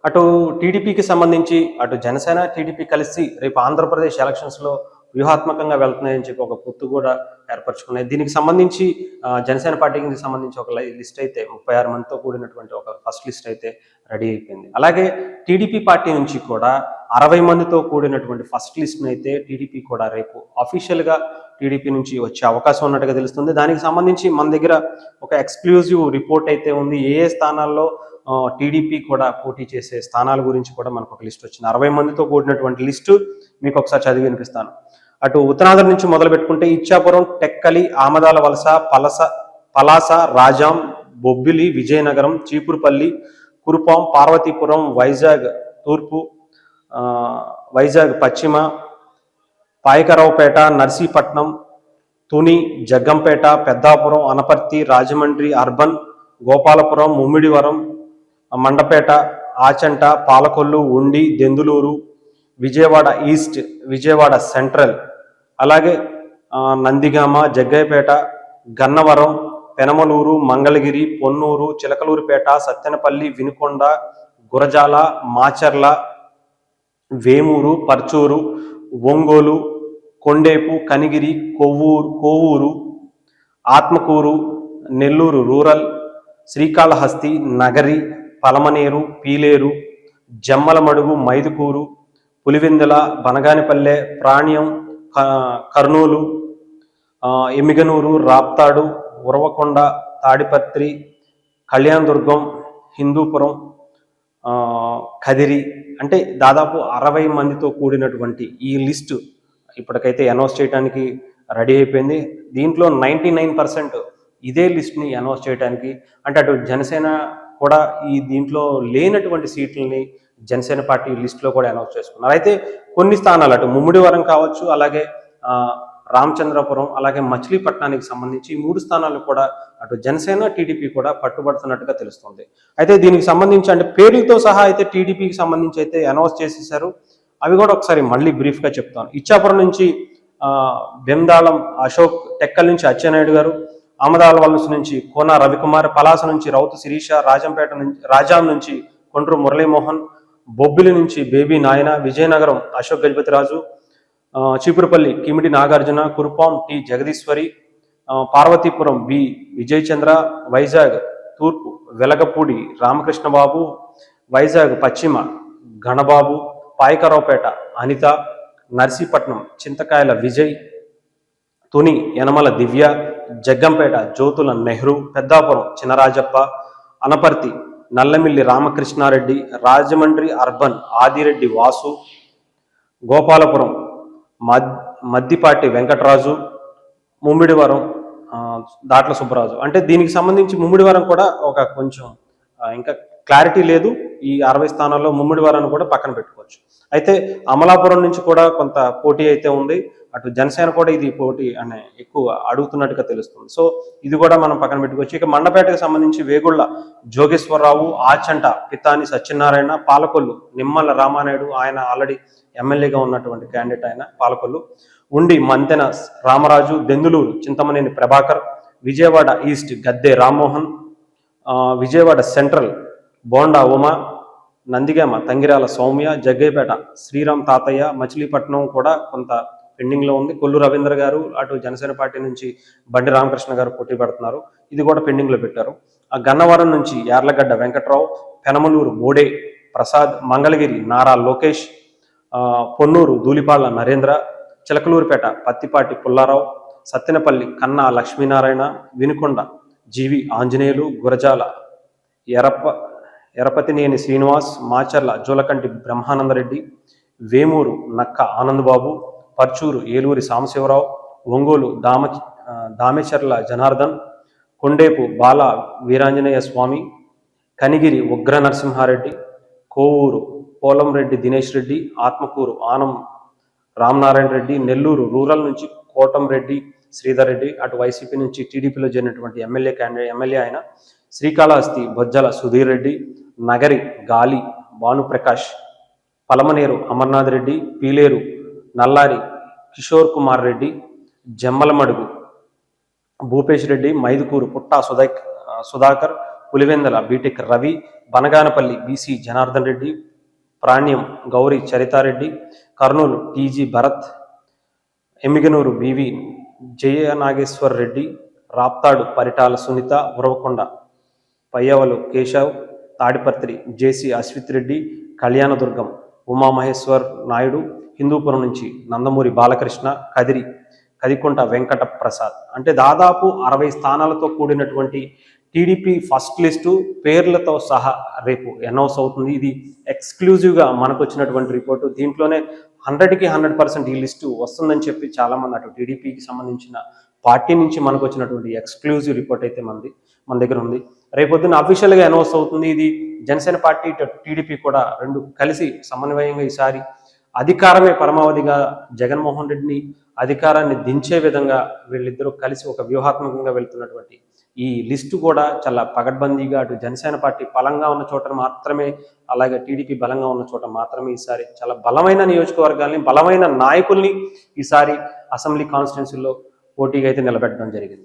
అటు టీడీపీకి సంబంధించి అటు జనసేన, టీడీపీ కలిసి రేపు ఆంధ్రప్రదేశ్ ఎలక్షన్స్‌లో వ్యూహాత్మకంగా వెళ్తున్నాయని చెప్పి ఒక పొత్తు కూడా ఏర్పరచుకున్నాయి. దీనికి సంబంధించి జనసేన పార్టీకి సంబంధించి ఒక లిస్ట్ అయితే 36 మందితో కూడినటువంటి ఒక ఫస్ట్ లిస్ట్ అయితే రెడీ అయిపోయింది. అలాగే టీడీపీ పార్టీ నుంచి కూడా 60 మందితో కూడినటువంటి ఫస్ట్ లిస్ట్‌ని అయితే టీడీపీ కూడా రేపు అఫీషియల్‌గా టీడీపీ నుంచి వచ్చే అవకాశం ఉన్నట్టుగా తెలుస్తుంది. దానికి సంబంధించి మన దగ్గర ఒక ఎక్స్‌క్లూజివ్ రిపోర్ట్ అయితే ఉంది. ఏ ఏ స్థానాల్లో టీడీపీ కూడా పోటీ చేసే స్థానాల గురించి కూడా మనకు ఒక లిస్ట్ వచ్చింది. 60 మందితో కూడినటువంటి లిస్టు మీకు ఒకసారి చదివి వినిపిస్తాను. అటు ఉత్తరాంధ్ర నుంచి మొదలు పెట్టుకుంటే ఇచ్చాపురం, టెక్కలి, ఆమదాల వలస, పలాస, రాజాం, బొబ్బిలి, విజయనగరం, చీపురుపల్లి, కురుపాం, పార్వతీపురం, వైజాగ్ తూర్పు, వైజాగ్ పశ్చిమ, పాయకరావుపేట, నర్సీపట్నం, తుని, జగ్గంపేట, పెద్దాపురం, అనపర్తి, రాజమండ్రి అర్బన్, గోపాలపురం, ముమ్మిడివరం, మండపేట, ఆచంట, పాలకొల్లు, ఉండి, దెందులూరు, విజయవాడ ఈస్ట్, విజయవాడ సెంట్రల్, అలాగే నందిగామ, జగ్గయ్యపేట, గన్నవరం, పెనమలూరు, మంగళగిరి, పొన్నూరు, చిలకలూరిపేట, సత్తెనపల్లి, వినుకొండ, గురజాల, మాచర్ల, వేమూరు, పర్చూరు, ఒంగోలు, కొండేపు, కనిగిరి, కోవూరు, ఆత్మకూరు, నెల్లూరు రూరల్, శ్రీకాళహస్తి, నగరి, పలమనేరు, పీలేరు, జమ్మలమడుగు, మైదుకూరు, పులివెందుల, బనగానిపల్లె, ప్రాణ్యం, కర్నూలు, ఎమిగనూరు, రాప్తాడు, ఉరవకొండ, తాడిపత్రి, కళ్యాణదుర్గం, హిందూపురం, కదిరి, అంటే దాదాపు 60 మందితో కూడినటువంటి ఈ లిస్టు ఇప్పటికైతే అనౌన్స్ చేయడానికి రెడీ అయిపోయింది. దీంట్లో 99% ఇదే లిస్ట్ని అనౌన్స్ చేయడానికి, అంటే అటు జనసేన కూడా ఈ దీంట్లో లేనటువంటి సీట్లని జనసేన పార్టీ లిస్టులో కూడా అనౌన్స్ చేసుకున్నారు. అయితే కొన్ని స్థానాలు అటు ముమ్మిడివరం కావచ్చు, అలాగే రామచంద్రపురం, అలాగే మచిలీపట్నానికి సంబంధించి 3 స్థానాలు కూడా అటు జనసేన, టీడీపీ కూడా పట్టుబడుతున్నట్టుగా తెలుస్తుంది. అయితే దీనికి సంబంధించి అంటే పేర్లతో సహా అయితే టీడీపీకి సంబంధించి అయితే అనౌన్స్ చేసేసారు. అవి కూడా ఒకసారి మళ్ళీ బ్రీఫ్గా చెప్తాను. ఇచ్చాపురం నుంచి బెందాళం అశోక్, టెక్కల్ నుంచి అచ్చెన్నాయుడు గారు, ఆమదాల వలస నుంచి కోన రవికుమార్, పలాస నుంచి రౌతు శిరీష, రాజాం నుంచి కొండ్రు మురళీమోహన్, బొబ్బిలి నుంచి బేబీ నాయన, విజయనగరం అశోక్ గజపతిరాజు, చీపురుపల్లి కిమిడి నాగార్జున, కురుపాం టి జగదీశ్వరి, పార్వతీపురం బి విజయచంద్ర, వైజాగ్ తూర్పు వెలగపూడి రామకృష్ణబాబు, వైజాగ్ పశ్చిమ గణబాబు, పాయకరావుపేట అనిత, నర్సీపట్నం చింతకాయల విజయ్, తుని యనమల దివ్య, జగ్గంపేట జ్యోతుల నెహ్రూ, పెద్దాపురం చినరాజప్ప, అనపర్తి నల్లమిల్లి రామకృష్ణారెడ్డి, రాజమండ్రి అర్బన్ ఆదిరెడ్డి వాసు, గోపాలపురం మద్దిపాటి వెంకటరాజు, ముమ్మిడివరం దాట్ల సుబ్బరాజు. అంటే దీనికి సంబంధించి ముమ్మిడివరం కూడా ఒక కొంచెం ఇంకా క్లారిటీ లేదు. ఈ 60 స్థానాల్లో ముమ్మిడివరాన్ని కూడా పక్కన పెట్టుకోవచ్చు. అయితే అమలాపురం నుంచి కూడా కొంత పోటీ అయితే ఉంది. అటు జనసేన కూడా ఇది పోటీ అనే ఎక్కువ అడుగుతున్నట్టుగా తెలుస్తుంది. సో ఇది కూడా మనం పక్కన పెట్టుకోవచ్చు. ఇక మండపేటకు సంబంధించి వేగుళ్ల జోగేశ్వరరావు, ఆచంట పితాని సత్యనారాయణ, పాలకొల్లు నిమ్మల రామానాయుడు, ఆయన ఆల్రెడీ ఎమ్మెల్యేగా ఉన్నటువంటి క్యాండిడేట్ ఆయన పాలకొల్లు, ఉండి మంతెన రామరాజు, దెందులూరు చింతమనేని ప్రభాకర్, విజయవాడ ఈస్ట్ గద్దె రామ్మోహన్, విజయవాడ సెంట్రల్ బోండా ఉమా, నందిగామ తంగిరాల సౌమ్య, జగ్గయ్యపేట శ్రీరామ్ తాతయ్య, మచిలీపట్నం కూడా కొంత పెండింగ్లో ఉంది. కొల్లు రవీంద్ర గారు అటు జనసేన పార్టీ నుంచి బండి రామకృష్ణ గారు పోటీ పడుతున్నారు, ఇది కూడా పెండింగ్లో పెట్టారు. ఆ గన్నవరం నుంచి యార్లగడ్డ వెంకట్రావు, పెనమలూరు మోడే ప్రసాద్, మంగళగిరి నారా లోకేష్, పొన్నూరు ధూళిపాళ్ల నరేంద్ర, చిలకలూరుపేట పత్తిపాటి పుల్లారావు, సత్తెనపల్లి కన్నా లక్ష్మీనారాయణ, వినుకొండ జీవి ఆంజనేయులు, గురజాల ఎరపతినేని శ్రీనివాస్, మాచర్ల జోలకంటి బ్రహ్మానందరెడ్డి, వేమూరు నక్క ఆనందబాబు, పర్చూరు ఏలూరి సాంబశివరావు, ఒంగోలు దామేచర్ల జనార్దన్, కొండేపు బాల వీరాంజనేయ స్వామి, కనిగిరి ఉగ్ర నరసింహారెడ్డి, కోవూరు పోలంరెడ్డి దినేష్ రెడ్డి, ఆత్మకూరు ఆనం రామనారాయణ రెడ్డి, నెల్లూరు రూరల్ నుంచి కోటంరెడ్డి శ్రీధర్ రెడ్డి, అటు వైసీపీ నుంచి టీడీపీలో చేరినటువంటి ఎమ్మెల్యే ఆయన, Srikalahasti Bojjala Sudheer Reddy, Nagari Gali Bhanuprakash, Palamaneru Amarnath Reddy, Peeleru Nallari Kishore Kumar Reddy, Jammalamadugu Bhupesh Reddy, Mydukur Putta Sudhakar, Pulivendula BTech Ravi, Banaganapalli BC Janardhan Reddy, Panyam Gowri Charitha Reddy, Kurnool TG Bharath, Emmiganur BV Jayanageswar Reddy, Raptadu Paritala Sunitha, Uravakonda Payyavula Keshav, Tadipatri JC Ashwith Reddy, Kalyandurg Umamaheswar Naidu, Hindupur నుంచి నందమూరి బాలకృష్ణ, కదికొంట వెంకట ప్రసాద్. అంటే దాదాపు 60 స్థానాలతో కూడినటువంటి టీడీపీ ఫస్ట్ లిస్టు పేర్లతో సహా రేపు అనౌన్స్ అవుతుంది. ఇది ఎక్స్క్లూజివ్గా మనకు వచ్చినటువంటి రిపోర్టు. దీంట్లోనే 100కి 100% ఈ లిస్టు వస్తుందని చెప్పి చాలామంది అటు టీడీపీకి సంబంధించిన పార్టీ నుంచి మనకు వచ్చినటువంటి ఎక్స్క్లూజివ్ రిపోర్ట్ అయితే మన దగ్గర ఉంది. రేపొద్దున అఫీషియల్గా అనౌన్స్ అవుతుంది. ఇది జనసేన పార్టీ టీడీపీ కూడా రెండు కలిసి సమన్వయంగా ఈసారి అధికారమే పరమావధిగా జగన్మోహన్ రెడ్డిని అధికారాన్ని దించే విధంగా వీళ్ళిద్దరూ కలిసి ఒక వ్యూహాత్మకంగా వెళ్తున్నటువంటి ఈ లిస్టు కూడా చాలా పగడ్బందీగా అటు జనసేన పార్టీ బలంగా ఉన్న చోట మాత్రమే, అలాగే టీడీపీ బలంగా ఉన్న చోట మాత్రమే ఈసారి చాలా బలమైన నియోజకవర్గాల్ని, బలమైన నాయకుల్ని ఈసారి అసెంబ్లీ కాన్స్టిట్యున్సీలో పోటీగా అయితే నిలబెట్టడం జరిగింది.